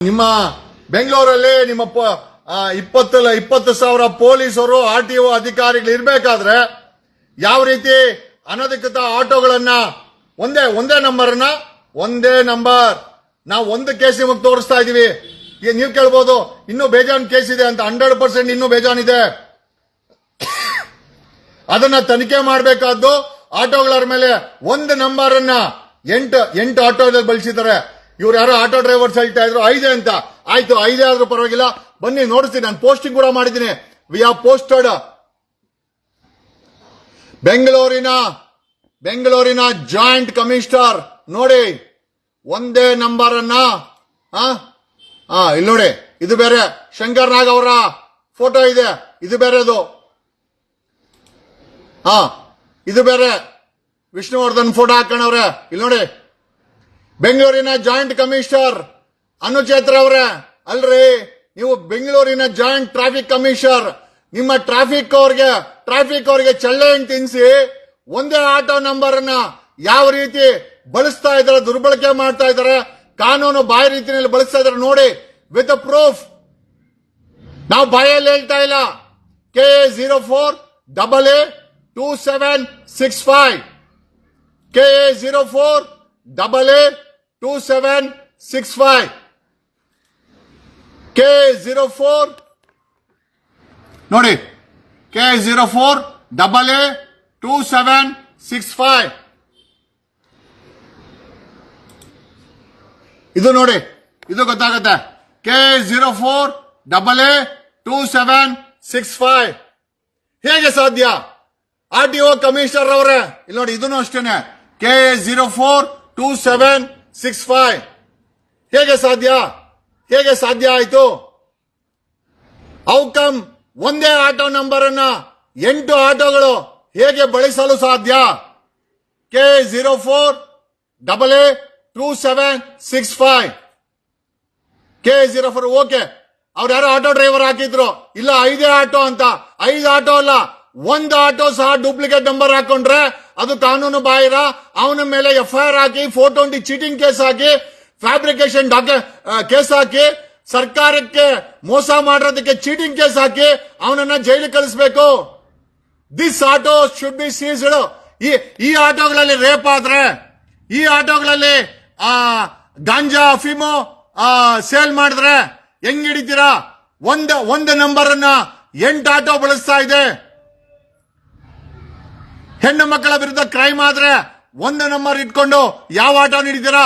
ನಿಮ್ಮ ಬೆಂಗಳೂರಲ್ಲಿ ನಿಮ್ಮ 20,000 ಪೊಲೀಸರು RTO ಅಧಿಕಾರಿಗಳು ಇರಬೇಕಾದ್ರೆ ಯಾವ ರೀತಿ ಅನಧಿಕೃತ ಆಟೋಗಳನ್ನ ಒಂದೇ ನಂಬರ್ ನಾವು ಒಂದು ಕೇಸ್ ನಿಮಗೆ ತೋರಿಸ್ತಾ ಇದೀವಿ. ಈಗ ನೀವು ಕೇಳ್ಬೋದು ಇನ್ನೂ ಬೇಜಾನ್ ಕೇಸ್ ಇದೆ ಅಂತ. 100% ಇನ್ನೂ ಬೇಜಾನ್ ಇದೆ. ಅದನ್ನ ತನಿಖೆ ಮಾಡಬೇಕಾದ್ದು ಆಟೋಗಳ ಮೇಲೆ ಒಂದು ನಂಬರ್ ಅನ್ನ 8 ಆಟೋದಲ್ಲಿ ಬಳಸಿದ್ದಾರೆ. ಇವ್ರು ಯಾರೋ ಆಟೋ ಡ್ರೈವರ್ಸ್ ಹೇಳ್ತಾ ಇದ್ರು 5 ಅಂತ. ಆಯ್ತು 5 ಆದ್ರೂ ಪರವಾಗಿಲ್ಲ, ಬನ್ನಿ ನೋಡಿಸ್ತೀನಿ. ನಾನು ಪೋಸ್ಟಿಂಗ್ ಕೂಡ ಮಾಡಿದ್ದೀನಿ. ವಿ ಹ್ಯಾವ್ ಪೋಸ್ಟೆಡ್ ಬೆಂಗಳೂರಿನ ಜಾಯಿಂಟ್ ಕಮಿಷನರ್ ನೋಡಿ, ಒಂದೇ ನಂಬರ್ ಅನ್ನ ಇಲ್ಲಿ ನೋಡಿ, ಇದು ಬೇರೆ ಶಂಕರ್ ನಾಗ್ ಅವರ ಫೋಟೋ ಇದೆ, ಇದು ಬೇರೆದು. ಇದು ಬೇರೆ ವಿಷ್ಣುವರ್ಧನ್ ಫೋಟೋ ಹಾಕೊಂಡವ್ರೆ. ಇಲ್ಲಿ ನೋಡಿ, ಬೆಂಗಳೂರಿನ ಜಾಯಿಂಟ್ ಕಮಿಷನರ್ ಅನುಚೇತ್ರ ಅವರೇ ಅಲ್ರಿ, ನೀವು ಬೆಂಗಳೂರಿನ ಜಾಯಿಂಟ್ ಟ್ರಾಫಿಕ್ ಕಮಿಷನರ್. ನಿಮ್ಮ ಟ್ರಾಫಿಕ್ ಅವ್ರಿಗೆ ಚಳ್ಳೆ ತಿನ್ಸಿ ಒಂದೇ ಆಟೋ ನಂಬರ್ ಅನ್ನ ಯಾವ ರೀತಿ ಬಳಸ್ತಾ ಇದಾರೆ, ದುರ್ಬಳಕೆ ಮಾಡ್ತಾ ಇದಾರೆ, ಕಾನೂನು ಬಾಯಿ ರೀತಿಯಲ್ಲಿ ಬಳಸ್ತಾ ಇದಾರೆ ನೋಡಿ, ವಿತ್ ಪ್ರೂಫ್. ನಾವು ಬಾಯಲ್ಲಿ ಹೇಳ್ತಾ ಇಲ್ಲ. KA04AA2765 KA04AA2765 KA04 ನೋಡಿ, KA04AA2765 ಇದು ನೋಡಿ, ಇದು ಗೊತ್ತಾಗತ್ತೆ. KA04AA2765 ಹೇಗೆ ಸಾಧ್ಯ? RTO ಕಮಿಷನರ್ ಅವರೇ ಇಲ್ಲಿ ನೋಡಿ, ಇದನ್ನು ಅಷ್ಟೇನೆ. KA042765 ಹೇಗೆ ಸಾಧ್ಯ ಆಯ್ತು? ಔಕಮ್ ಒಂದೇ ಆಟೋ ನಂಬರ್ ಅನ್ನ 8 ಆಟೋಗಳು ಹೇಗೆ ಬಳಸಲು ಸಾಧ್ಯ? KA04AA2765 KA04 okay. ಅವ್ರು ಯಾರೋ ಆಟೋ ಡ್ರೈವರ್ ಹಾಕಿದ್ರು, ಇಲ್ಲ 5 ಆಟೋ ಅಂತ. 5 ಆಟೋ ಅಲ್ಲ, 1 ಆಟೋ ಸಹ ಡೂಪ್ಲಿಕೇಟ್ ನಂಬರ್ ಹಾಕೊಂಡ್ರೆ ಅದು ಕಾನೂನು ಬಾಹಿರ. ಅವನ ಮೇಲೆ FIR ಹಾಕಿ, 420 ಚೀಟಿಂಗ್ ಕೇಸ್ ಹಾಕಿ, ಫ್ಯಾಬ್ರಿಕೇಶನ್ ಕೇಸ್ ಹಾಕಿ, ಸರ್ಕಾರಕ್ಕೆ ಮೋಸ ಮಾಡಿರೋದಕ್ಕೆ ಚೀಟಿಂಗ್ ಕೇಸ್ ಹಾಕಿ ಅವನನ್ನ ಜೈಲಿಗೆ ಕಳಿಸಬೇಕು. This auto should be ceased. ಈ ಆಟೋಗಳಲ್ಲಿ ರೇಪ್ ಆದ್ರೆ, ಈ ಆಟೋಗಳಲ್ಲಿ ಗಾಂಜಾ ಅಫೀಮು ಸೇಲ್ ಮಾಡಿದ್ರೆ ಹೆಂಗ್ ಹಿಡಿತೀರಾ? ಒಂದು ನಂಬರ್ ಅನ್ನ 8 ಆಟೋ ಬಳಸ್ತಾ ಇದೆ. ಹೆಣ್ಣು ಮಕ್ಕಳ ವಿರುದ್ಧ ಕ್ರೈಮ್ ಆದ್ರೆ ಒಂದು ನಂಬರ್ ಇಟ್ಕೊಂಡು ಯಾವ ಆಟೋ ಹಿಡಿತೀರಾ?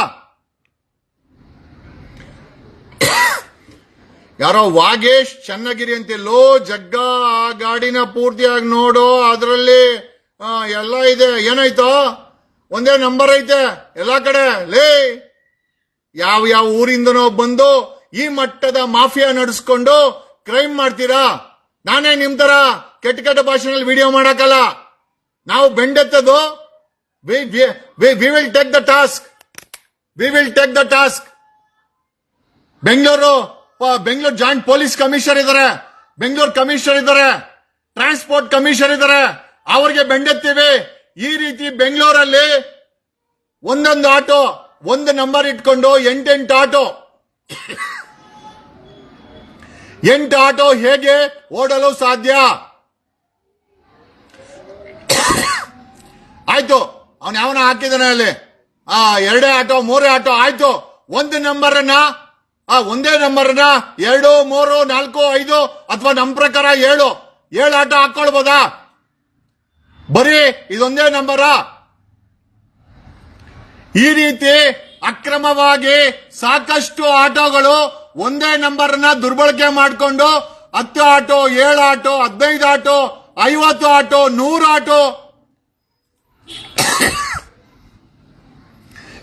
ಯಾರೋ ವಾಗೇಶ್ ಚನ್ನಗಿರಿ ಅಂತೆಲ್ಲೋ ಜಗ್ಗ ಆ ಗಾಡಿನ ಪೂರ್ತಿಯಾಗಿ ನೋಡು, ಅದರಲ್ಲಿ ಎಲ್ಲ ಇದೆ. ಏನಾಯ್ತು? ಒಂದೇ ನಂಬರ್ ಐತೆ ಎಲ್ಲಾ ಕಡೆ. ಲೇ, ಯಾವ ಊರಿಂದನೋ ಬಂದು ಈ ಮಟ್ಟದ ಮಾಫಿಯಾ ನಡೆಸ್ಕೊಂಡು ಕ್ರೈಮ್ ಮಾಡ್ತೀರಾ? ನಾನೇ ನಿಮ್ ತರ ಕೆಟ್ಟ ಭಾಷೆನಲ್ಲಿ ವಿಡಿಯೋ ಮಾಡಕ್ಕಲ್ಲ. ನಾವು ಬೆಂಡೆತ್ತದು. We will take the task. Bengaluru joint police commissioner ಇದ್ದಾರೆ, ಬೆಂಗಳೂರು ಕಮಿಷನರ್ ಇದ್ದಾರೆ, ಟ್ರಾನ್ಸ್ಪೋರ್ಟ್ ಕಮಿಷನರ್ ಇದ್ದಾರೆ, ಅವರಿಗೆ ಬೆಂಡೆತ್ತೀವಿ. ಈ ರೀತಿ ಬೆಂಗಳೂರಲ್ಲಿ ಒಂದೊಂದು ಆಟೋ ಒಂದು ನಂಬರ್ ಇಟ್ಕೊಂಡು 8 ಆಟೋ 8 ಆಟೋ ಹೇಗೆ ಓಡಲು ಸಾಧ್ಯ? ಆಯ್ತು, ಅವನು ಯಾವನ ಹಾಕಿದಾನೆ ಅಲ್ಲಿ 2 ಆಟೋ 3 ಆಟೋ ಆಯ್ತು. ಒಂದು ನಂಬರ್ ಅನ್ನ ಒಂದೇ ನಂಬರ್ ಅನ್ನ 2, 3, 4, 5 ಅಥವಾ ನಮ್ಮ ಪ್ರಕಾರ 7 ಆಟೋ ಹಾಕೊಳ್ಬೋದಾ? ಬರೀ ಇದೊಂದೇ ನಂಬರ? ಈ ರೀತಿ ಅಕ್ರಮವಾಗಿ ಸಾಕಷ್ಟು ಆಟೋಗಳು ಒಂದೇ ನಂಬರ್ ಅನ್ನ ದುರ್ಬಳಕೆ ಮಾಡಿಕೊಂಡು 10 auto, 7 auto, 15 auto, 50 auto, 100 auto.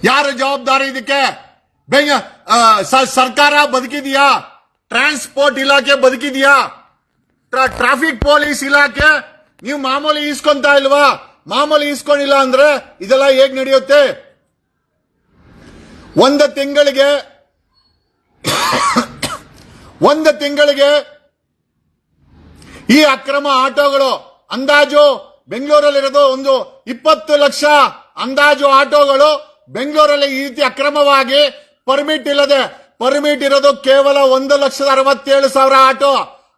ಯಾರು ಜವಾಬ್ದಾರಿ ಇದಕ್ಕೆ? ಸರ್ಕಾರ ಬದುಕಿದೆಯಾ? ಟ್ರಾನ್ಸ್ಪೋರ್ಟ್ ಇಲಾಖೆ ಬದುಕಿದೆಯಾ? ಟ್ರಾಫಿಕ್ ಪೊಲೀಸ್ ಇಲಾಖೆ ನೀವು ಮಾಮೂಲಿ ಈಸ್ಕೊಂತ ಇಲ್ವಾ? ಮಾಮೂಲಿ ಈಸ್ಕೊಂಡಿಲ್ಲ ಅಂದ್ರೆ ಇದೆಲ್ಲ ಹೇಗ್ ನಡೆಯುತ್ತೆ? ಒಂದು ತಿಂಗಳಿಗೆ ಈ ಅಕ್ರಮ ಆಟೋಗಳು ಅಂದಾಜು ಬೆಂಗಳೂರಲ್ಲಿರೋದು ಒಂದು 20 ಲಕ್ಷ ಅಂದಾಜು ಆಟೋಗಳು ಬೆಂಗಳೂರಲ್ಲಿ ಈ ರೀತಿ ಅಕ್ರಮವಾಗಿ ಪರ್ಮಿಟ್ ಇಲ್ಲದೆ ಪರ್ಮಿಟ್ ಇರೋದು ಕೇವಲ 1,67,000 ಆಟೋ.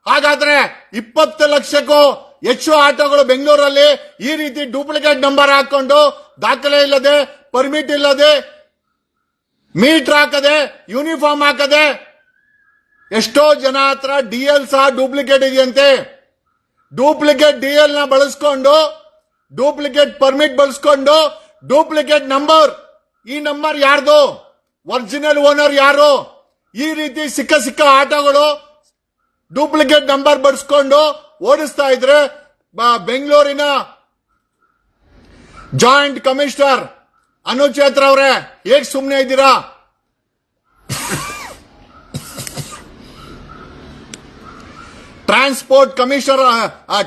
ಹಾಗಾದ್ರೆ 20 ಲಕ್ಷಕ್ಕೂ ಹೆಚ್ಚು ಆಟೋಗಳು ಬೆಂಗಳೂರಲ್ಲಿ ಈ ರೀತಿ ಡೂಪ್ಲಿಕೇಟ್ ನಂಬರ್ ಹಾಕೊಂಡು ದಾಖಲೆ ಇಲ್ಲದೆ, ಪರ್ಮಿಟ್ ಇಲ್ಲದೆ, ಮೀಟರ್ ಹಾಕದೆ, ಯೂನಿಫಾರ್ಮ್ ಹಾಕದೆ, ಎಷ್ಟೋ ಜನ ಹತ್ರ ಡಿಎಲ್ ಸಹ ಡೂಪ್ಲಿಕೇಟ್ ಇದೆಯಂತೆ. ಡೂಪ್ಲಿಕೇಟ್ ಡಿಎಲ್ ನ ಬಳಸ್ಕೊಂಡು, ಡೂಪ್ಲಿಕೇಟ್ ಪರ್ಮಿಟ್ ಬಳಸ್ಕೊಂಡು, ಡೂಪ್ಲಿಕೇಟ್ ನಂಬರ್, ಈ ನಂಬರ್ ಯಾರ್ದು, ಒರಿಜಿನಲ್ ಓನರ್ ಯಾರು? ಈ ರೀತಿ ಸಿಕ್ಕ ಆಟೋಗಳು ಡೂಪ್ಲಿಕೇಟ್ ನಂಬರ್ ಬಳಸ್ಕೊಂಡು ಓಡಿಸ್ತಾ ಇದ್ರೆ ಬೆಂಗಳೂರಿನ ಜಾಯಿಂಟ್ ಕಮಿಷನರ್ ಅನುಚೇತ್ರ ಅವರೇ ಹೇಗ್ ಸುಮ್ಮನೆ ಇದ್ದೀರಾ? ಟ್ರಾನ್ಸ್ಪೋರ್ಟ್ ಕಮಿಷನರ್,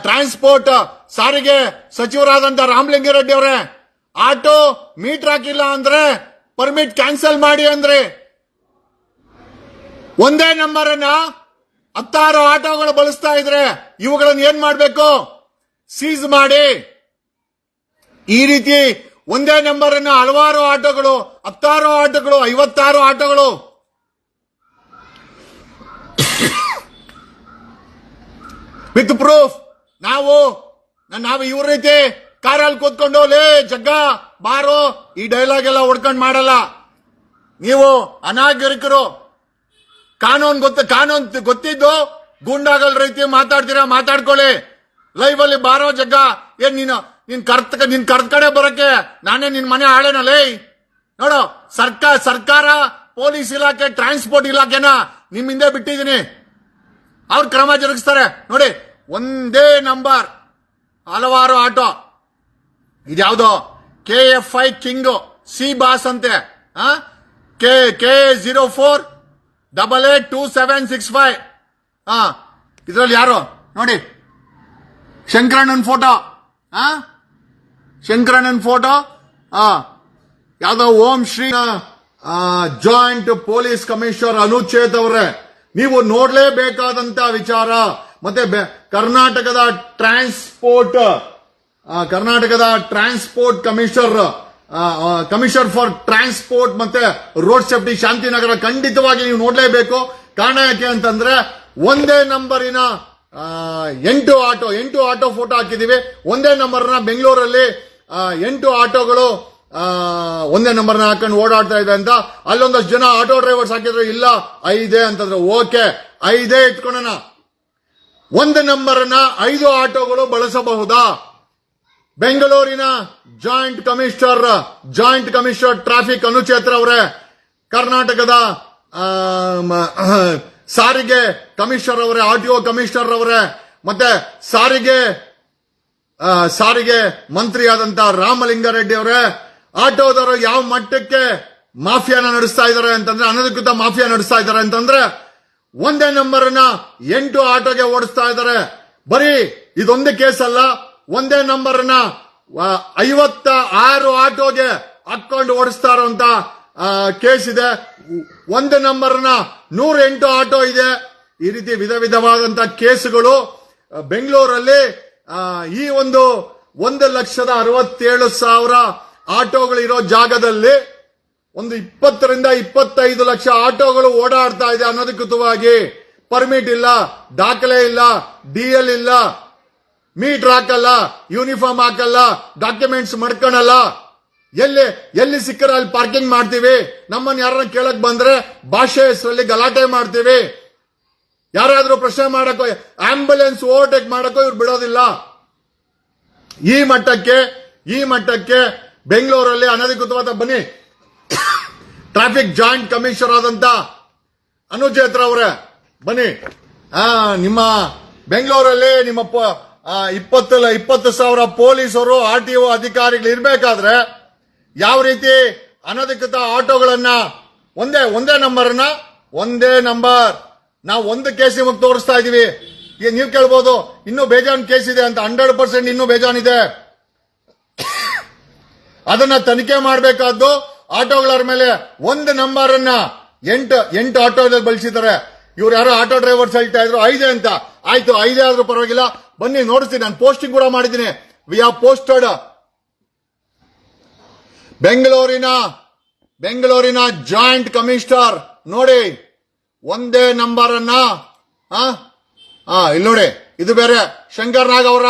ಟ್ರಾನ್ಸ್ಪೋರ್ಟ್ ಸಾರಿಗೆ ಸಚಿವರಾದಂತ ರಾಮಲಿಂಗಾರೆಡ್ಡಿ ಅವರೇ, ಆಟೋ ಮೀಟರ್ ಹಾಕಿಲ್ಲ ಅಂದ್ರೆ ಪರ್ಮಿಟ್ ಕ್ಯಾನ್ಸಲ್ ಮಾಡಿ ಅಂದ್ರೆ ಒಂದೇ ನಂಬರ್ ಅನ್ನ 16 ಆಟೋಗಳು ಬಳಸ್ತಾ ಇದ್ರೆ ಇವುಗಳನ್ನು ಏನ್ ಮಾಡಬೇಕು? ಸೀಸ್ ಮಾಡಿ. ಈ ರೀತಿ ಒಂದೇ ನಂಬರ್ ಅನ್ನ ಹಲವಾರು ಆಟೋಗಳು, 16 ಆಟೋಗಳು, 56 ಆಟೋಗಳು ವಿತ್ ಪ್ರೂಫ್. ನಾವು ಇವ್ರ ರೀತಿ ಕಾರಲ್ಲಿ ಕೂತ್ಕೊಂಡು ಲೇ ಜಗ್ಗ ಬಾರೋ ಈ ಡೈಲಾಗ್ ಎಲ್ಲ ಹೊಡ್ಕೊಂಡು ಮಾಡಲ್ಲ. ನೀವು ಅನಾಗರಿಕರು, ಕಾನೂನು ಗೊತ್ತಿದ್ದು ಗೂಂಡಾಗಳ ರೀತಿ ಮಾತಾಡ್ತೀರಾ, ಮಾತಾಡ್ಕೊಳ್ಳಿ. ಲೈವ್ ಅಲ್ಲಿ ಬಾರೋ ಜಗ್ಗ, ಏನ್ ನಿನ್ ಕರ್ದ ಕಡೆ ಬರಕ್ಕೆ ನಾನೇ ನಿನ್ ಮನೆ ಆಳೇನಲ್ಲೇ? ನೋಡು, ಸರ್ಕಾರ, ಪೊಲೀಸ್ ಇಲಾಖೆ, ಟ್ರಾನ್ಸ್ಪೋರ್ಟ್ ಇಲಾಖೆನ ನಿಮ್ ಹಿಂದೆ ಬಿಟ್ಟಿದ್ದೀನಿ. ಅವ್ರು ಕ್ರಮ ಜರುಗಿಸ್ತಾರೆ. ನೋಡಿ, ಒಂದೇ ನಂಬರ್ ಹಲವಾರು ಆಟೋ. ಇದ್ಯಾವುದೋ KFI ಕಿಂಗ್ ಸಿ ಬಾಸ್ ಅಂತೆ, K04882765. ಇದ್ರಲ್ಲಿ ಯಾರು ನೋಡಿ, ಶಂಕರಣ್ಣನ್ ಫೋಟೋ, ಶಂಕರಣ್ಣನ್ ಫೋಟೋ, ಯಾವ್ದೋ Om Shri joint police commissioner Anuchet ಅವರೇ, ನೀವು ನೋಡ್ಲೇಬೇಕಾದಂತ ವಿಚಾರ. ಮತ್ತೆ ಕರ್ನಾಟಕದ ಟ್ರಾನ್ಸ್ಪೋರ್ಟ್ ಕಮಿಷನರ್ ಫಾರ್ ಟ್ರಾನ್ಸ್ಪೋರ್ಟ್ ಮತ್ತೆ ರೋಡ್ ಸೇಫ್ಟಿ ಶಾಂತಿನಗರ ಖಂಡಿತವಾಗಿ ನೀವು ನೋಡ್ಲೇಬೇಕು. ಕಾರಣ ಯಾಕೆ ಅಂತಂದ್ರೆ ಒಂದೇ ನಂಬರಿನ 8 ಆಟೋ ಫೋಟೋ ಹಾಕಿದೀವಿ. ಒಂದೇ ನಂಬರ್ನ ಬೆಂಗಳೂರಲ್ಲಿ 8 ಆಟೋಗಳು ಒಂದೇ ನಂಬರ್ನ ಹಾಕೊಂಡು ಓಡಾಡ್ತಾ ಇದೆ ಅಂತ ಅಲ್ಲೊಂದಷ್ಟು ಜನ ಆಟೋ ಡ್ರೈವರ್ಸ್ ಹಾಕಿದ್ರು. ಇಲ್ಲ 5 ಅಂತಂದ್ರೆ ಓಕೆ, 5 ಇಟ್ಕೊಳ್ಳೋಣ. ಒಂದು ನಂಬರ್ನ 5 ಆಟೋಗಳು ಬಳಸಬಹುದಾ? ಬೆಂಗಳೂರಿನ ಜಾಯಿಂಟ್ ಕಮಿಷನರ್ ಟ್ರಾಫಿಕ್ ಅನುಚೇತ್ರ ಅವರೇ, ಕರ್ನಾಟಕದ ಸಾರಿಗೆ ಕಮಿಷನರ್ ಅವರೇ, RTO ಕಮಿಷನರ್ ಅವರೇ, ಮತ್ತೆ ಸಾರಿಗೆ ಮಂತ್ರಿಯಾದಂತ ರಾಮಲಿಂಗಾರೆಡ್ಡಿ ಅವರೇ, ಆಟೋದವರು ಯಾವ ಮಟ್ಟಕ್ಕೆ ಮಾಫಿಯಾನ ನಡೆಸ್ತಾ ಇದ್ದಾರೆ ಅಂತಂದ್ರೆ, ಅನಧಿಕೃತ ಮಾಫಿಯಾ ನಡೆಸ್ತಾ ಇದ್ದಾರೆ ಅಂತಂದ್ರೆ, ಒಂದೇ ನಂಬರ್ನ 8 ಆಟೋಗೆ ಓಡಿಸ್ತಾ ಇದ್ದಾರೆ. ಬರೀ ಇದೊಂದೇ ಕೇಸ್ ಅಲ್ಲ, ಒಂದೇ ನಂಬರ್ನ 56 ಆಟೋಗೆ ಹಾಕೊಂಡು ಓಡಿಸ್ತಾ ಇರುವಂತ ಕೇಸ್ ಇದೆ. ಒಂದು ನಂಬರ್ನ 108 ಆಟೋ ಇದೆ. ಈ ರೀತಿ ವಿಧವಾದಂತ ಕೇಸುಗಳು ಬೆಂಗಳೂರಲ್ಲಿ ಈ ಒಂದು 1,67,000 ಆಟೋಗಳು ಇರೋ ಜಾಗದಲ್ಲಿ ಒಂದು 20 ರಿಂದ 25 ಲಕ್ಷ ಆಟೋಗಳು ಓಡಾಡ್ತಾ ಇದೆ ಅನಧಿಕೃತವಾಗಿ. ಪರ್ಮಿಟ್ ಇಲ್ಲ, ದಾಖಲೆ ಇಲ್ಲ, DL ಇಲ್ಲ, ಮೀಟರ್ ಹಾಕಲ್ಲ, ಯೂನಿಫಾರ್ಮ್ ಹಾಕಲ್ಲ, ಡಾಕ್ಯುಮೆಂಟ್ಸ್ ಮಾಡ್ಕೊಳಲ್ಲ. ಎಲ್ಲಿ ಸಿಕ್ಕರ ಅಲ್ಲಿ ಪಾರ್ಕಿಂಗ್ ಮಾಡ್ತೀವಿ. ನಮ್ಮನ್ನ ಯಾರನ್ನ ಕೇಳಕ್ ಬಂದ್ರೆ ಭಾಷೆ ಹೆಸರಲ್ಲಿ ಗಲಾಟೆ ಮಾಡ್ತೀವಿ. ಯಾರಾದ್ರೂ ಪ್ರಶ್ನೆ ಮಾಡಕ್ಕೋ, ಆಂಬ್ಯುಲೆನ್ಸ್ ಓವರ್ಟೇಕ್ ಮಾಡಕ್ಕೋ ಇವ್ರು ಬಿಡೋದಿಲ್ಲ. ಈ ಮಟ್ಟಕ್ಕೆ ಬೆಂಗಳೂರಲ್ಲಿ ಅನಧಿಕೃತವಾದ ಬನ್ನಿ ಟ್ರಾಫಿಕ್ ಜಾಯಿಂಟ್ ಕಮಿಷನರ್ ಆದಂತ ಅನುಚೇತ್ರ ಅವರೇ, ಬನ್ನಿ. ನಿಮ್ಮ ಬೆಂಗಳೂರಲ್ಲಿ ನಿಮ್ಮ 20,000 ಪೊಲೀಸರು, RTO ಅಧಿಕಾರಿಗಳು ಇರಬೇಕಾದ್ರೆ ಯಾವ ರೀತಿ ಅನಧಿಕೃತ ಆಟೋಗಳನ್ನ ಒಂದೇ ನಂಬರ್ ನಾವು ಒಂದು ಕೇಸ್ ನಿಮಗೆ ತೋರಿಸ್ತಾ ಇದೀವಿ. ಈಗ ನೀವು ಕೇಳ್ಬೋದು ಇನ್ನೂ ಬೇಜಾನ್ ಕೇಸ್ ಇದೆ ಅಂತ. 100% ಇನ್ನೂ ಬೇಜಾನ್ ಇದೆ. ಅದನ್ನ ತನಿಖೆ ಮಾಡಬೇಕಾದ್ದು ಆಟೋಗಳ ಮೇಲೆ. ಒಂದು ನಂಬರ್ ಅನ್ನ 8 ಆಟೋದಲ್ಲಿ ಬಳಸಿದ್ದಾರೆ. ಇವ್ರು ಯಾರೋ ಆಟೋ ಡ್ರೈವರ್ಸ್ ಹೇಳ್ತಾ ಇದ್ರು 5 ಅಂತ. ಆಯ್ತು, 5 ಆದ್ರೂ ಪರವಾಗಿಲ್ಲ, ಬನ್ನಿ ನೋಡಿಸ್ತೀನಿ. ನಾನು ಪೋಸ್ಟಿಂಗ್ ಕೂಡ ಮಾಡಿದ್ದೀನಿ. We are posted. ಬೆಂಗಳೂರಿನ ಜಾಯಿಂಟ್ ಕಮಿಷನರ್ ನೋಡಿ, ಒಂದೇ ನಂಬರ್ ಅನ್ನ ಇಲ್ಲಿ ನೋಡಿ, ಇದು ಬೇರೆ ಶಂಕರ್ ನಾಗ್ ಅವರ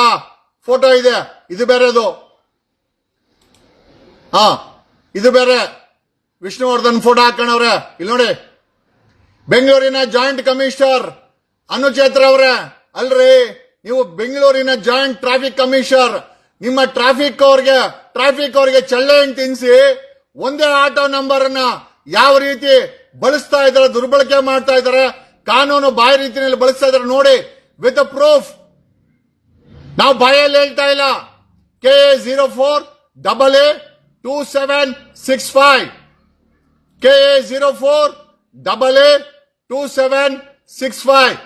ಫೋಟೋ ಇದೆ, ಇದು ಬೇರೆದು. ಇದು ಬೇರೆ ವಿಷ್ಣುವರ್ಧನ್ ಫೋಟೋ ಹಾಕೊಂಡವ್ರೆ. ಇಲ್ಲಿ ನೋಡಿ, ಬೆಂಗಳೂರಿನ ಜಾಯಿಂಟ್ ಕಮಿಷನರ್ ಅನುಚೇತ್ರ ಅವರೇ. ಅಲ್ರಿ, ನೀವು ಬೆಂಗಳೂರಿನ ಜಾಯಿಂಟ್ ಟ್ರಾಫಿಕ್ ಕಮಿಷನರ್, ನಿಮ್ಮ ಟ್ರಾಫಿಕ್ ಅವ್ರಿಗೆ ಚಳ್ಳೆ ತಿನ್ಸಿ ಒಂದೇ ಆಟೋ ನಂಬರ್ ಅನ್ನ ಯಾವ ರೀತಿ ಬಳಸ್ತಾ ಇದಾರೆ, ದುರ್ಬಳಕೆ ಮಾಡ್ತಾ ಇದಾರೆ, ಕಾನೂನು ಬಾಯಿ ರೀತಿಯಲ್ಲಿ ಬಳಸ್ತಾ ಇದಾರೆ ನೋಡಿ, ವಿತ್ ಪ್ರೂಫ್. ನಾವು ಬಾಯಲ್ಲಿ ಹೇಳ್ತಾ ಇಲ್ಲ. KA04AA2765 KA04AA2765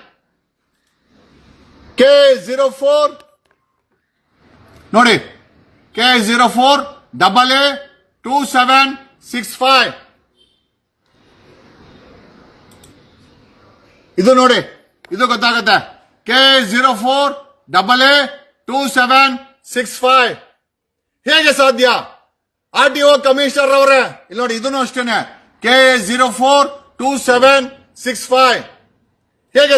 KA04 ನೋಡಿ, KA04AA2765 ಇದು ನೋಡಿ, ಇದು ಗೊತ್ತಾಗತ್ತೆ. KA04AA2765 ಹೇಗೆ ಸಾಧ್ಯ? RTO ಕಮಿಷನರ್ ಅವರೇ, ಇಲ್ಲಿ ನೋಡಿ, ಇದನ್ನು ಅಷ್ಟೇನೆ. KA042765 ಹೇಗೆ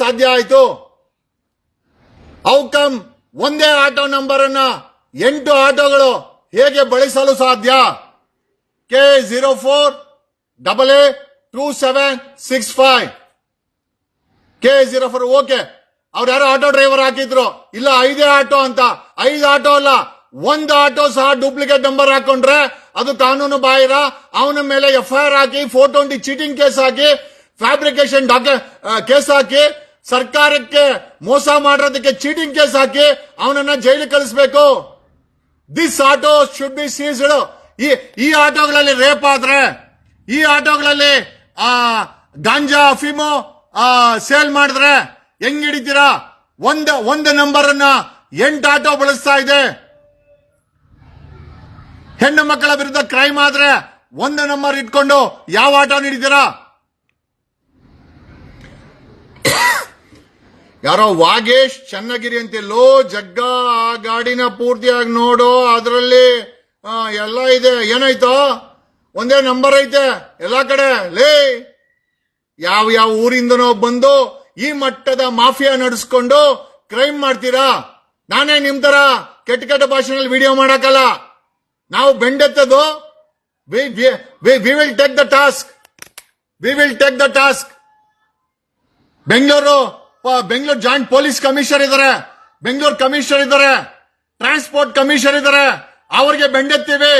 ಸಾಧ್ಯ ಆಯ್ತು? ಔಕಮ್ ಒಂದೇ ಆಟೋ ನಂಬರ್ ಅನ್ನ 8 ಆಟೋಗಳು ಹೇಗೆ ಬಳಸಲು ಸಾಧ್ಯ? KA04AA2765 KA04. ಓಕೆ, ಅವ್ರು ಯಾರೋ ಆಟೋ ಡ್ರೈವರ್ ಹಾಕಿದ್ರು, ಇಲ್ಲ 5 ಆಟೋ ಅಂತ. 5 ಆಟೋ ಅಲ್ಲ, 1 ಆಟೋ ಸಹ ಡೂಪ್ಲಿಕೇಟ್ ನಂಬರ್ ಹಾಕೊಂಡ್ರೆ ಅದು ಕಾನೂನು ಬಾಹಿರ. ಅವನ ಮೇಲೆ FIR ಹಾಕಿ, 420 ಚೀಟಿಂಗ್ ಕೇಸ್ ಹಾಕಿ, ಫ್ಯಾಬ್ರಿಕೇಶನ್ ಕೇಸ್ ಹಾಕಿ, ಸರ್ಕಾರಕ್ಕೆ ಮೋಸ ಮಾಡೋದಕ್ಕೆ ಚೀಟಿಂಗ್ ಕೇಸ್ ಹಾಕಿ ಅವನನ್ನ ಜೈಲಿಗೆ ಕಳಿಸಬೇಕು. This auto should be ceased. ಈ ಆಟೋಗಳಲ್ಲಿ ರೇಪ್ ಆದ್ರೆ, ಈ ಆಟೋಗಳಲ್ಲಿ ಗಾಂಜಾ ಅಫೀಮು ಸೇಲ್ ಮಾಡಿದ್ರೆ ಹೆಂಗ್ ಹಿಡಿತೀರಾ? ಒಂದು ನಂಬರ್ ಅನ್ನ 8 ಆಟೋ ಬಳಸ್ತಾ ಇದೆ. ಹೆಣ್ಣು ಮಕ್ಕಳ ವಿರುದ್ಧ ಕ್ರೈಮ್ ಆದ್ರೆ 1 ನಂಬರ್ ಇಟ್ಕೊಂಡು ಯಾವ ಆಟೋ ಹಿಡಿತೀರಾ? ಯಾರೋ ವಾಗೇಶ್ ಚನ್ನಗಿರಿ ಅಂತಿಲ್ಲೋ ಜಗ್ಗ, ಆ ಗಾಡಿನ ಪೂರ್ತಿಯಾಗಿ ನೋಡು, ಅದರಲ್ಲಿ ಎಲ್ಲ ಇದೆ. ಏನಾಯ್ತು? ಒಂದೇ ನಂಬರ್ ಐತೆ ಎಲ್ಲಾ ಕಡೆ. ಲೇ, ಯಾವ ಊರಿಂದನೋ ಬಂದು ಈ ಮಟ್ಟದ ಮಾಫಿಯಾ ನಡೆಸ್ಕೊಂಡು ಕ್ರೈಮ್ ಮಾಡ್ತೀರಾ? ನಾನೇ ನಿಮ್ ತರ ಕೆಟ್ಟ ಭಾಷೆನಲ್ಲಿ ವಿಡಿಯೋ ಮಾಡಕ್ಕಲ್ಲ. ನಾವು ಬೆಂಡೆತ್ತದು. We will take the task. Bengaluru joint police commissioner ಇದ್ದಾರೆ, ಬೆಂಗಳೂರು ಕಮಿಷನರ್ ಇದ್ದಾರೆ, ಟ್ರಾನ್ಸ್ಪೋರ್ಟ್ ಕಮಿಷನರ್ ಇದ್ದಾರೆ, ಅವ್ರಿಗೆ ಬೆಂಡೆತ್ತೀವಿ.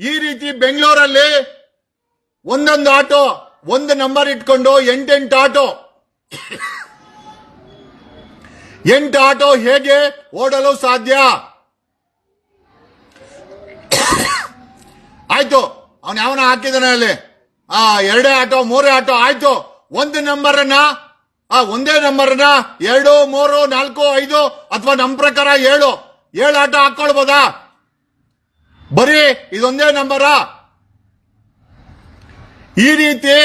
ಈ ರೀತಿ ಬೆಂಗಳೂರಲ್ಲಿ ಒಂದೊಂದು ಆಟೋ 1 ನಂಬರ್ ಇಟ್ಕೊಂಡು 8 ಆಟೋ 8 ಆಟೋ ಹೇಗೆ ಓಡಲು ಸಾಧ್ಯ? ಆಯ್ತು, ಅವನ್ ಯಾವನ ಹಾಕಿದಾನೆ ಅಲ್ಲಿ 2 ಆಟೋ 3 ಆಟೋ ಆಯ್ತು. ಒಂದೇ ನಂಬರ್ ಅನ್ನ 2, 3, 4, 5 ಅಥವಾ ನಮ್ ಪ್ರಕಾರ 7 ಆಟೋ ಹಾಕೊಳ್ಬೋದಾ? ಬರೀ ಇದೊಂದೇ ನಂಬರ? ಈ ರೀತಿ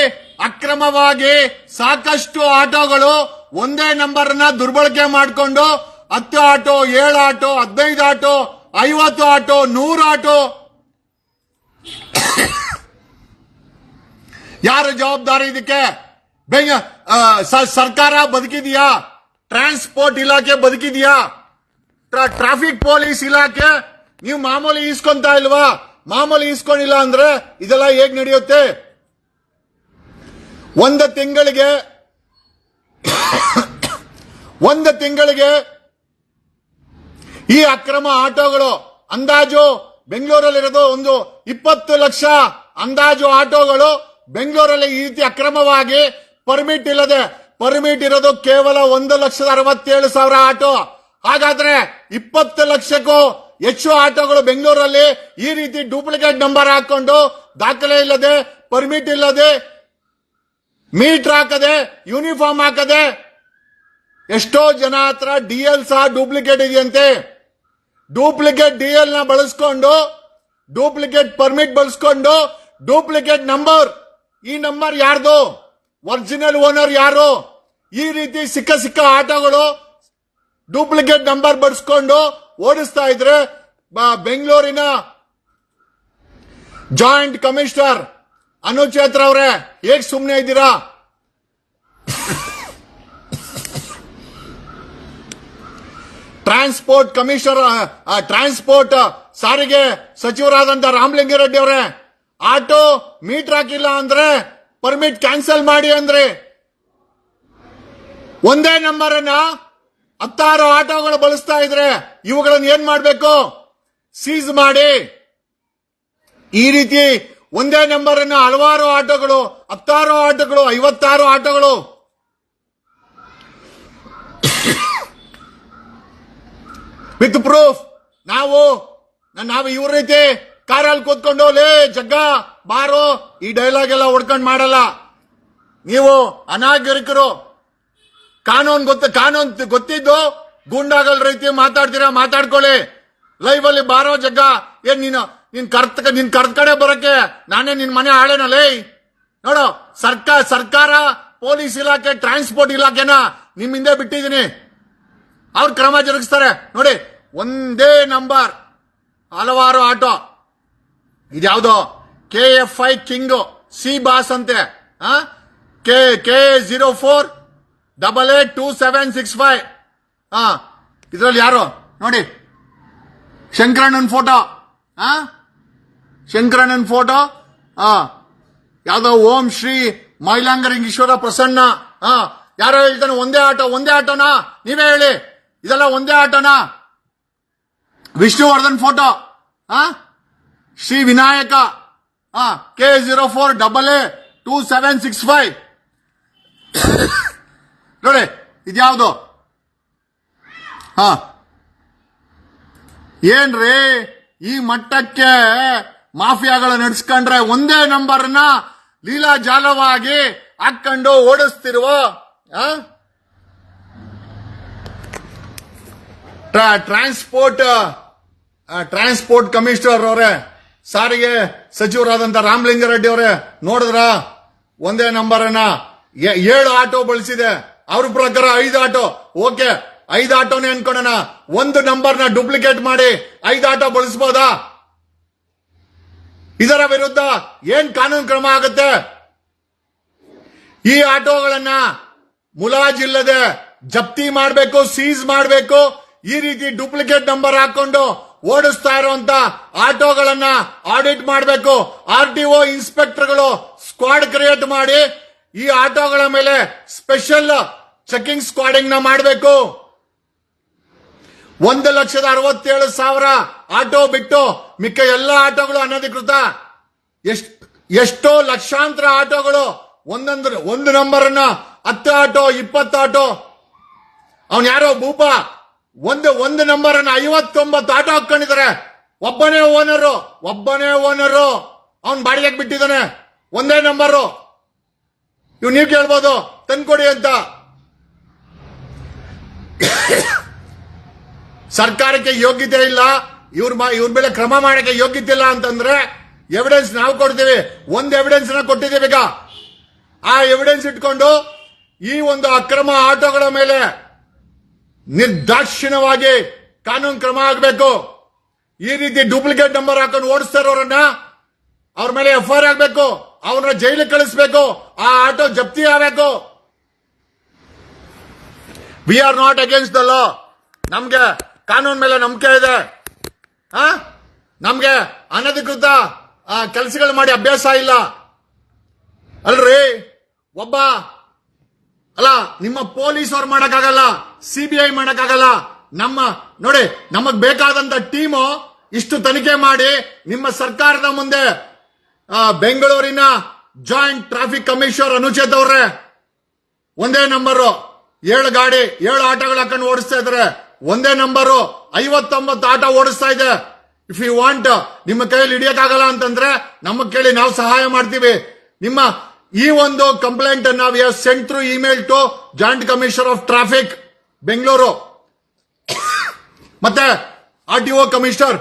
ಅಕ್ರಮವಾಗಿ ಸಾಕಷ್ಟು ಆಟೋಗಳು ಒಂದೇ ನಂಬರ್ ಅನ್ನ ದುರ್ಬಳಕೆ ಮಾಡಿಕೊಂಡು 10 auto, 7 auto, 15 auto, 50 auto, 100 auto. ಯಾರು ಜವಾಬ್ದಾರಿ ಇದಕ್ಕೆ? ಸರ್ಕಾರ ಬದುಕಿದೆಯಾ? ಟ್ರಾನ್ಸ್ಪೋರ್ಟ್ ಇಲಾಖೆ ಬದುಕಿದೆಯಾ? ಟ್ರಾಫಿಕ್ ಪೊಲೀಸ್ ಇಲಾಖೆ ನೀವು ಮಾಮೂಲಿ ಈಸ್ಕೊಂತ ಇಲ್ವಾ? ಮಾಮೂಲಿ ಈಸ್ಕೊಂಡಿಲ್ಲ ಅಂದ್ರೆ ಇದೆಲ್ಲ ಹೇಗ್ ನಡೆಯುತ್ತೆ? ಒಂದು ತಿಂಗಳಿಗೆ ಈ ಅಕ್ರಮ ಆಟೋಗಳು ಅಂದಾಜು ಬೆಂಗಳೂರಲ್ಲಿರೋದು ಒಂದು 20 ಲಕ್ಷ ಅಂದಾಜು ಆಟೋಗಳು ಬೆಂಗಳೂರಲ್ಲಿ ಈ ರೀತಿ ಅಕ್ರಮವಾಗಿ ಪರ್ಮಿಟ್ ಇರೋದು ಕೇವಲ 1,67,000 ಆಟೋ. ಹಾಗಾದ್ರೆ 20 ಲಕ್ಷಕ್ಕೂ ಹೆಚ್ಚು ಆಟೋಗಳು ಬೆಂಗಳೂರಲ್ಲಿ ಈ ರೀತಿ ಡೂಪ್ಲಿಕೇಟ್ ನಂಬರ್ ಹಾಕೊಂಡು ದಾಖಲೆ ಇಲ್ಲದೆ, ಪರ್ಮಿಟ್ ಇಲ್ಲದೆ, ಮೀಟರ್ ಹಾಕದೆ, ಯೂನಿಫಾರ್ಮ್ ಹಾಕದೆ, ಎಷ್ಟೋ ಜನ ಹತ್ರ DL ಸಹ ಡೂಪ್ಲಿಕೇಟ್ ಇದೆಯಂತೆ. ಡೂಪ್ಲಿಕೇಟ್ DL ನ ಬಳಸ್ಕೊಂಡು, ಡೂಪ್ಲಿಕೇಟ್ ಪರ್ಮಿಟ್ ಬಳಸ್ಕೊಂಡು, ಡೂಪ್ಲಿಕೇಟ್ ನಂಬರ್, ಈ ನಂಬರ್ ಯಾರ್ದು? ಒರಿಜಿನಲ್ ಓನರ್ ಯಾರು? ಈ ರೀತಿ ಸಿಕ್ಕ ಆಟೋಗಳು ಡೂಪ್ಲಿಕೇಟ್ ನಂಬರ್ ಬಳಸ್ಕೊಂಡು ಓಡಿಸ್ತಾ ಇದ್ರೆ ಬೆಂಗಳೂರಿನ ಜಾಯಿಂಟ್ ಕಮಿಷನರ್ ಅನುಚೇತ್ರ ಅವರೇ ಹೇಗ್ ಸುಮ್ನೆ ಇದ್ದೀರಾ? ಟ್ರಾನ್ಸ್ಪೋರ್ಟ್ ಕಮಿಷನರ್, ಟ್ರಾನ್ಸ್ಪೋರ್ಟ್ ಸಾರಿಗೆ ಸಚಿವರಾದಂತ ರಾಮಲಿಂಗಾರೆಡ್ಡಿ ಅವರೇ, ಆಟೋ ಮೀಟರ್ ಹಾಕಿಲ್ಲ ಅಂದ್ರೆ ಪರ್ಮಿಟ್ ಕ್ಯಾನ್ಸಲ್ ಮಾಡಿ ಅಂದ್ರೆ ಒಂದೇ ನಂಬರ್ ಅನ್ನ 16 ಆಟೋಗಳು ಬಳಸ್ತಾ ಇದ್ರೆ ಇವುಗಳನ್ನು ಏನ್ ಮಾಡಬೇಕು? ಸೀಸ್ ಮಾಡಿ. ಈ ರೀತಿ ಒಂದೇ ನಂಬರ್ ಅನ್ನ ಹಲವಾರು ಆಟೋಗಳು, 16 ಆಟೋಗಳು, 56 ಆಟೋಗಳು ವಿತ್ ಪ್ರೂಫ್ ನಾವು ಇವ್ರ ರೀತಿ ಕಾರಲ್ಲಿ ಕೂತ್ಕೊಂಡು ಲೇ ಜಗ್ಗ ಬಾರೋ ಈ ಡೈಲಾಗ್ ಎಲ್ಲ ಹೊಡ್ಕೊಂಡು ಮಾಡಲ್ಲ. ನೀವು ಅನಾಗರಿಕರು, ಕಾನೂನು ಗೊತ್ತಿದ್ದು ಗೂಂಡಾಗಳ ರೀತಿ ಮಾತಾಡ್ತೀರಾ, ಮಾತಾಡ್ಕೊಳ್ಳಿ. ಲೈವ್ ಅಲ್ಲಿ ಬಾರೋ ಜಗ್ಗ, ಏನ್ ನಿನ್ ಕರ್ದ ಕಡೆ ಬರಕ್ಕೆ ನಾನೇ ನಿನ್ ಮನೆ ಆಳೇನಲ್ಲೇ? ನೋಡು, ಸರ್ಕಾರ, ಪೊಲೀಸ್ ಇಲಾಖೆ, ಟ್ರಾನ್ಸ್ಪೋರ್ಟ್ ಇಲಾಖೆನ ನಿಮ್ ಹಿಂದೆ ಬಿಟ್ಟಿದ್ದೀನಿ. ಅವ್ರು ಕ್ರಮ ಜರುಗಿಸ್ತಾರೆ. ನೋಡಿ, ಒಂದೇ ನಂಬರ್ ಹಲವಾರು ಆಟೋ. ಇದ್ಯಾವುದೋ KFI ಕಿಂಗ್ ಸಿ ಬಾಸ್ ಅಂತೆ, K04882765. ಇದ್ರಲ್ಲಿ ಯಾರು ನೋಡಿ, ಶಂಕರಣ್ಣನ್ ಫೋಟೋ, ಶಂಕರಣ್ಣನ್ ಫೋಟೋ, ಯಾವ್ದೋ ಓಂ ಶ್ರೀ ಮೈಲಾಂಗರಿಂಗೇಶ್ವರ ಪ್ರಸನ್ನ. ಯಾರೋ ಹೇಳ್ತಾನೆ ಒಂದೇ ಆಟೋನಾ? ನೀವೇ ಹೇಳಿ, ಇದೆಲ್ಲ ಒಂದೇ ಆಟೋನಾ? Vishnuvardhan photo, Shri Vinayaka, K04882765. ನೋಡಿ, ಇದ್ಯಾವುದು? ಏನ್ರಿ ಈ ಮಟ್ಟಕ್ಕೆ ಮಾಫಿಯಾಗಳ ನಡೆಸ್ಕೊಂಡ್ರೆ ಒಂದೇ ನಂಬರ್ನ ಲೀಲಾಜಾಲವಾಗಿ ಹಾಕೊಂಡು ಓಡಿಸ್ತಿರುವ ಟ್ರಾನ್ಸ್ಪೋರ್ಟ್ ಕಮಿಷನರ್ ಅವರೇ, ಸಾರಿಗೆ ಸಚಿವರಾದಂತ ರಾಮಲಿಂಗಾರೆಡ್ಡಿ ಅವರೇ, ನೋಡಿದ್ರ ಒಂದೇ ನಂಬರ್ ಅನ್ನ 7 ಆಟೋ ಬಳಸಿದೆ. ಅವ್ರ ಪ್ರಕಾರ 5 ಆಟೋ. ಓಕೆ, 5 ಆಟೋನೇ ಅನ್ಕೊಳ್ಳೋಣ. ಒಂದು ನಂಬರ್ನ ಡೂಪ್ಲಿಕೇಟ್ ಮಾಡಿ 5 ಆಟೋ ಬಳಸಬಹುದಾ? ಇದರ ವಿರುದ್ಧ ಏನ್ ಕಾನೂನು ಕ್ರಮ ಆಗುತ್ತೆ? ಈ ಆಟೋಗಳನ್ನ ಮುಲಾಜಿಲ್ಲದೆ ಜಪ್ತಿ ಮಾಡಬೇಕು, ಸೀಸ್ ಮಾಡಬೇಕು. ಈ ರೀತಿ ಡೂಪ್ಲಿಕೇಟ್ ನಂಬರ್ ಹಾಕೊಂಡು ಓಡಿಸ್ತಾ ಇರುವಂತ ಆಟೋಗಳನ್ನ ಆಡಿಟ್ ಮಾಡಬೇಕು. RTO ಇನ್ಸ್ಪೆಕ್ಟರ್ಗಳು ಸ್ಕ್ವಾಡ್ ಕ್ರಿಯೇಟ್ ಮಾಡಿ ಈ ಆಟೋಗಳ ಮೇಲೆ ಸ್ಪೆಷಲ್ ಚೆಕಿಂಗ್ ಸ್ಕ್ವಾಡಿಂಗ್ ನ ಮಾಡಬೇಕು. 1,67,000 ಆಟೋ ಬಿಟ್ಟು ಮಿಕ್ಕ ಎಲ್ಲ ಆಟೋಗಳು ಅನಧಿಕೃತ. ಎಷ್ಟೋ ಲಕ್ಷಾಂತರ ಆಟೋಗಳು ಒಂದು ನಂಬರ್ ಅನ್ನ 10 ಆಟೋ, 20 ಆಟೋ. ಅವನ್ ಯಾರೋ ಭೂಪ ಒಂದು ನಂಬರ್ ಅನ್ನ 59 ಆಟೋ ಹಾಕೊಂಡಿದ್ದಾರೆ. ಒಬ್ಬನೇ ಓನರು ಅವನ್ ಬಾಡಿಗೆ ಬಿಟ್ಟಿದ್ದಾನೆ. ಒಂದೇ ನಂಬರು. ನೀವು ಕೇಳ್ಬೋದು ತಂದ್ಕೊಡಿ ಅಂತ. ಸರ್ಕಾರಕ್ಕೆ ಯೋಗ್ಯತೆ ಇಲ್ಲ, ಇವ್ರ ಮೇಲೆ ಕ್ರಮ ಮಾಡಕ್ಕೆ ಯೋಗ್ಯತೆ ಇಲ್ಲ ಅಂತಂದ್ರೆ ಎವಿಡೆನ್ಸ್ ನಾವು ಕೊಡ್ತೀವಿ. ಒಂದು ಎವಿಡೆನ್ಸ್ ನ ಕೊಟ್ಟಿದ್ದೀವಿ. ಈಗ ಆ ಎವಿಡೆನ್ಸ್ ಇಟ್ಕೊಂಡು ಈ ಒಂದು ಅಕ್ರಮ ಆಟೋಗಳ ಮೇಲೆ ನಿರ್ದಾಕ್ಷಿಣ್ಯವಾಗಿ ಕಾನೂನು ಕ್ರಮ ಆಗಬೇಕು. ಈ ರೀತಿ ಡೂಪ್ಲಿಕೇಟ್ ನಂಬರ್ ಹಾಕೊಂಡು ಓಡಿಸ್ತಾ ಇರೋರನ್ನ ಅವ್ರ ಮೇಲೆ FIR ಆಗಬೇಕು, ಅವ್ರನ್ನ ಜೈಲಿಗೆ ಕಳಿಸಬೇಕು, ಆ ಆಟೋ ಜಪ್ತಿ ಆಗಬೇಕು. We are not against the law. ನಮ್ಗೆ ಕಾನೂನು ಮೇಲೆ ನಂಬಿಕೆ ಇದೆ. ನಮ್ಗೆ ಅನಧಿಕೃತ ಕೆಲಸಗಳು ಮಾಡಿ ಅಭ್ಯಾಸ ಇಲ್ಲ ಅಲ್ರಿ. ನಿಮ್ಮ ಪೊಲೀಸ್ ಅವ್ರು ಮಾಡಕ್ಕಾಗಲ್ಲ, CBI ಮಾಡಕ್ಕಾಗಲ್ಲ. ನೋಡಿ, ನಮಗ್ ಬೇಕಾದಂತ ಟೀಮು ಇಷ್ಟು ತನಿಖೆ ಮಾಡಿ ನಿಮ್ಮ ಸರ್ಕಾರದ ಮುಂದೆ ಬೆಂಗಳೂರಿನ ಜಾಯಿಂಟ್ ಟ್ರಾಫಿಕ್ ಕಮಿಷನರ್ ಅನುಚೇತ್ ಅವ್ರೆ ಒಂದೇ ನಂಬರು 7 ಆಟೋಗಳು ಹಾಕೊಂಡು ಓಡಿಸ್ತಾ ಇದ್ದಾರೆ. ಒಂದೇ ನಂಬರು 59 ಆಟೋ ಓಡಿಸ್ತಾ ಇದೆ. ಇಫ್ ಯು ವಾಂಟ್, ನಿಮ್ಮ ಕೈಯಲ್ಲಿ ಹಿಡಿಯಕ್ಕಾಗಲ್ಲ ಅಂತಂದ್ರೆ ನಮಗ್ ಕೇಳಿ, ನಾವು ಸಹಾಯ ಮಾಡ್ತೀವಿ. ನಿಮ್ಮ ಈ ಒಂದು ಕಂಪ್ಲೇಂಟ್ ನಾವು send through email to joint commissioner of traffic Bengaluru ಮತ್ತೆ RTO ಕಮಿಷನರ್.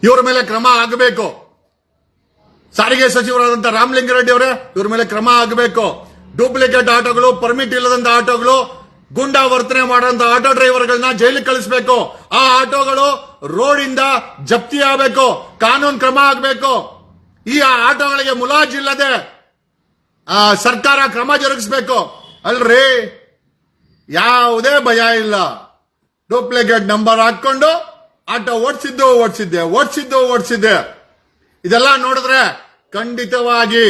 ಇವರ ಮೇಲೆ ಕ್ರಮ ಆಗಬೇಕು. ಸಾರಿಗೆ ಸಚಿವರಾದಂತ ರಾಮಲಿಂಗಾರೆಡ್ಡಿ ಅವರೇ, ಇವ್ರ ಮೇಲೆ ಕ್ರಮ ಆಗಬೇಕು. ಡೂಪ್ಲಿಕೇಟ್ ಆಟೋಗಳು, ಪರ್ಮಿಟ್ ಇಲ್ಲದಂತ ಆಟೋಗಳು, ಗುಂಡಾ ವರ್ತನೆ ಮಾಡುವಂತ ಆಟೋ ಡ್ರೈವರ್ಗಳನ್ನ ಜೈಲಿಗೆ ಕಳಿಸಬೇಕು. ಆ ಆಟೋಗಳು ರೋಡ್ ಇಂದ ಜಪ್ತಿ ಆಗಬೇಕು, ಕಾನೂನು ಕ್ರಮ ಆಗಬೇಕು. ಈ ಆಟೋಗಳಿಗೆ ಮುಲಾಜಿಲ್ಲದೆ ಸರ್ಕಾರ ಕ್ರಮ ಜರುಗಿಸಬೇಕು ಅಲ್ರಿ. ಯಾವುದೇ ಭಯ ಇಲ್ಲ. ಡೂಪ್ಲಿಕೇಟ್ ನಂಬರ್ ಹಾಕೊಂಡು ಆಟೋ ಓಡಿಸಿದ್ದೆ. ಇದೆಲ್ಲ ನೋಡಿದ್ರೆ ಖಂಡಿತವಾಗಿ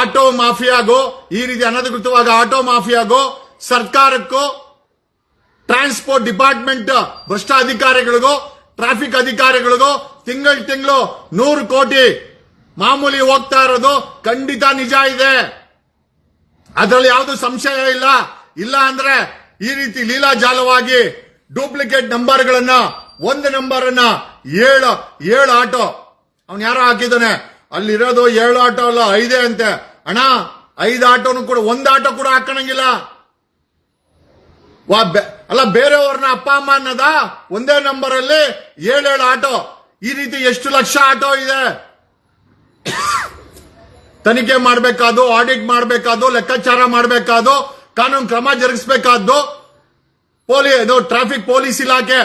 ಆಟೋ ಮಾಫಿಯಾಗೋ, ಈ ರೀತಿ ಅನಧಿಕೃತವಾಗಿ ಆಟೋ ಮಾಫಿಯಾಗೋ, ಸರ್ಕಾರಕ್ಕೋ, ಟ್ರಾನ್ಸ್ಪೋರ್ಟ್ ಡಿಪಾರ್ಟ್ಮೆಂಟ್ ಭ್ರಷ್ಟ ಅಧಿಕಾರಿಗಳಿಗೋ, ಟ್ರಾಫಿಕ್ ಅಧಿಕಾರಿಗಳಿಗೋ ತಿಂಗಳು 100 ಕೋಟಿ ಮಾಮೂಲಿ ಹೋಗ್ತಾ ಇರೋದು ಖಂಡಿತ ನಿಜ ಇದೆ. ಅದರಲ್ಲಿ ಯಾವುದು ಸಂಶಯ ಇಲ್ಲ. ಇಲ್ಲ ಅಂದ್ರೆ ಈ ರೀತಿ ಲೀಲಾಜಾಲವಾಗಿ ಡೂಪ್ಲಿಕೇಟ್ ನಂಬರ್ಗಳನ್ನ, ಒಂದು ನಂಬರ್ ಅನ್ನ 7 ಆಟೋ ಅವನ್ ಯಾರೋ ಹಾಕಿದ್ದಾನೆ. ಅಲ್ಲಿರೋದು 7 ಆಟೋ ಅಲ್ಲ 5 ಅಂತೆ. ಅಣ್ಣ 5 ಆಟೋನು ಕೂಡ, 1 ಆಟೋ ಕೂಡ ಹಾಕಣಂಗಿಲ್ಲ. ಅಲ್ಲ, ಬೇರೆಯವ್ರನ್ನ ಅಪ್ಪ ಅಮ್ಮ ಅನ್ನದ ಒಂದೇ ನಂಬರ್ ಅಲ್ಲಿ 7 ಆಟೋ. ಈ ರೀತಿ ಎಷ್ಟು ಲಕ್ಷ ಆಟೋ ಇದೆ. ತನಿಖೆ ಮಾಡಬೇಕಾದ್ದು, ಆಡಿಟ್ ಮಾಡಬೇಕಾದ್ದು, ಲೆಕ್ಕಾಚಾರ ಮಾಡಬೇಕಾದ್ದು, ಕಾನೂನು ಕ್ರಮ ಜರುಗಿಸಬೇಕಾದ್ದು ಟ್ರಾಫಿಕ್ ಪೊಲೀಸ್ ಇಲಾಖೆ,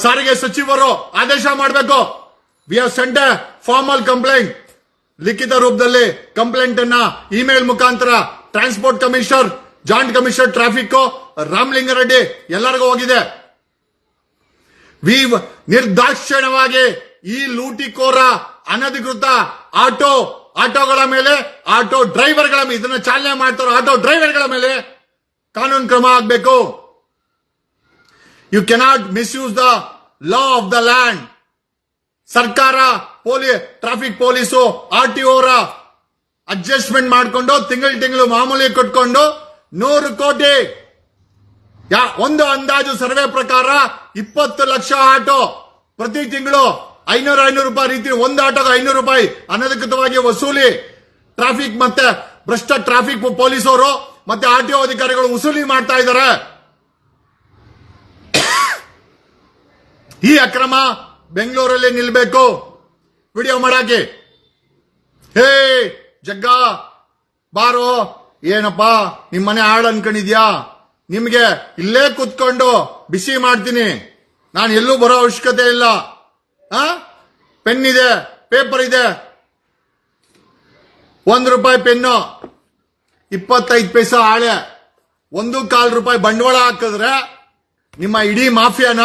ಸಾರಿಗೆ ಸಚಿವರು ಆದೇಶ ಮಾಡಬೇಕು. We have scent A formal complaint, ಲಿಖಿತ ರೂಪದಲ್ಲಿ ಕಂಪ್ಲೇಂಟ್ ಅನ್ನ ಇಮೇಲ್ ಮುಖಾಂತರ transport commissioner, joint commissioner traffic Ramalinga Reddy ಎಲ್ಲರಿಗೂ ಹೋಗಿದೆ. ನಿರ್ದಾಕ್ಷಿಣ್ಯವಾಗಿ ಈ ಲೂಟಿಕೋರ ಅನಧಿಕೃತ ಆಟೋಗಳ ಮೇಲೆ, ಆಟೋ ಡ್ರೈವರ್ಗಳ ಮೇಲೆ, ಇದನ್ನ ಚಾಲನೆ ಮಾಡ್ತಾರೋ ಆಟೋ ಡ್ರೈವರ್ಗಳ ಮೇಲೆ ಕಾನೂನು ಕ್ರಮ ಆಗಬೇಕು. You cannot misuse the law of the land. ಸರ್ಕಾರ, ಟ್ರಾಫಿಕ್ ಪೊಲೀಸು, RTO ಅಡ್ಜಸ್ಟ್ಮೆಂಟ್ ಮಾಡಿಕೊಂಡು ತಿಂಗಳು ಮಾಮೂಲಿ ಕೊಟ್ಕೊಂಡು 100 ಕೋಟಿ, ಒಂದು ಅಂದಾಜು ಸರ್ವೆ ಪ್ರಕಾರ 20 ಲಕ್ಷ ಆಟೋ ಪ್ರತಿ ತಿಂಗಳು 500 ರೂಪಾಯಿ ರೀತಿ, ಒಂದು ಆಟೋಗೆ 500 ರೂಪಾಯಿ ಅನಧಿಕೃತವಾಗಿ ವಸೂಲಿ ಟ್ರಾಫಿಕ್ ಮತ್ತೆ ಭ್ರಷ್ಟ ಟ್ರಾಫಿಕ್ ಪೊಲೀಸರು ಮತ್ತೆ RTO ಅಧಿಕಾರಿಗಳು ವಸೂಲಿ ಮಾಡ್ತಾ ಇದ್ದಾರೆ. ಈ ಅಕ್ರಮ ಬೆಂಗಳೂರಲ್ಲಿ ನಿಲ್ಬೇಕು. ವಿಡಿಯೋ ಮಾಡಾಕಿ, ಹೇ ಜಗ್ಗ ಬಾರೋ, ಏನಪ್ಪಾ ನಿಮ್ಮನೆ ಹಾಳು ಅನ್ಕೊಂಡಿದ್ಯಾ? ನಿಮ್ಗೆ ಇಲ್ಲೇ ಕುತ್ಕೊಂಡು ಬಿಸಿ ಮಾಡ್ತೀನಿ, ನಾನು ಎಲ್ಲೂ ಬರೋ ಅವಶ್ಯಕತೆ ಇಲ್ಲ. ಪೆನ್ ಇದೆ, ಪೇಪರ್ ಇದೆ, 1 ರೂಪಾಯಿ ಪೆನ್ನು, 25 ಪೈಸಾ ಹಾಳೆ, 1.25 ರೂಪಾಯಿ ಬಂಡವಾಳ ಹಾಕಿದ್ರೆ ನಿಮ್ಮ ಇಡೀ ಮಾಫಿಯಾನ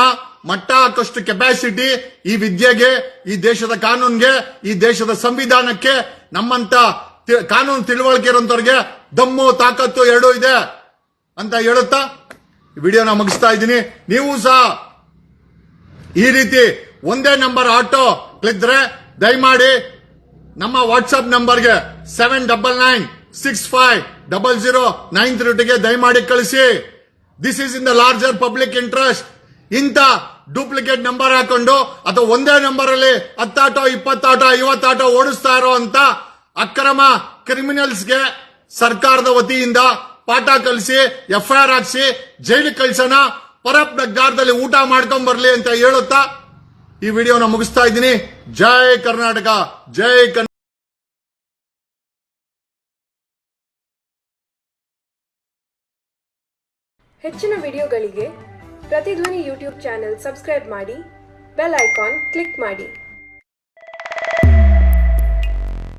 ಮಟ್ಟ ಹಾಕಷ್ಟು ಕೆಪಾಸಿಟಿ ಈ ವಿದ್ಯೆಗೆ, ಈ ದೇಶದ ಕಾನೂನ್ಗೆ, ಈ ದೇಶದ ಸಂವಿಧಾನಕ್ಕೆ, ನಮ್ಮಂತ ಕಾನೂನು ತಿಳುವಳಿಕೆ ಇರೋಂಥವ್ರಿಗೆ ದಮ್ಮು ತಾಕತ್ತು ಎರಡೂ ಇದೆ ಅಂತ ಹೇಳುತ್ತಾ ವಿಡಿಯೋನ ಮುಗಿಸ್ತಾ ಇದ್ದೀನಿ. ನೀವು ಸಹ ಈ ರೀತಿ ಒಂದೇ ನಂಬರ್ ಆಟೋ ಇದ್ರೆ ದಯಮಾಡಿ ನಮ್ಮ ವಾಟ್ಸ್ಆಪ್ ನಂಬರ್ಗೆ 7996500932 ದಯಮಾಡಿ ಕಳಿಸಿ. This is in the larger public interest. ಇಂಥ ಡೂಪ್ಲಿಕೇಟ್ ನಂಬರ್ ಹಾಕೊಂಡು ಅಥವಾ ಒಂದೇ ನಂಬರ್ ಅಲ್ಲಿ 10 ಆಟೋ, 20 ಆಟೋ, 50 ಆಟೋ ಓಡಿಸ್ತಾ ಇರೋ ಅಂತ ಅಕ್ರಮ ಕ್ರಿಮಿನಲ್ಸ್ಗೆ ಸರ್ಕಾರದ ವತಿಯಿಂದ ಪಾಠ ಕಲಿಸಿ, FIR ಹಾಕ್ಸಿ, ಜೈಲಿಗೆ ಕಳ್ಸೋಣ, ಪರಪ್ ನಗ್ಗಾರದಲ್ಲಿ ಊಟ ಮಾಡ್ಕೊಂಡ್ ಬರ್ಲಿ ಅಂತ ಹೇಳುತ್ತಾ ಈ ವಿಡಿಯೋನ ಮುಗಿಸ್ತಾ ಇದ್ದೀನಿ. ಜೈ ಕರ್ನಾಟಕ, ಜೈ ಕರ್ನಾಟಕ. ಹೆಚ್ಚಿನ ವಿಡಿಯೋಗಳಿಗೆ ಪ್ರತಿಧ್ವನಿ ಯೂಟ್ಯೂಬ್ ಚಾನೆಲ್ ಸಬ್ಸ್ಕ್ರೈಬ್ ಮಾಡಿ, ಬೆಲ್ ಐಕಾನ್ ಕ್ಲಿಕ್ ಮಾಡಿ.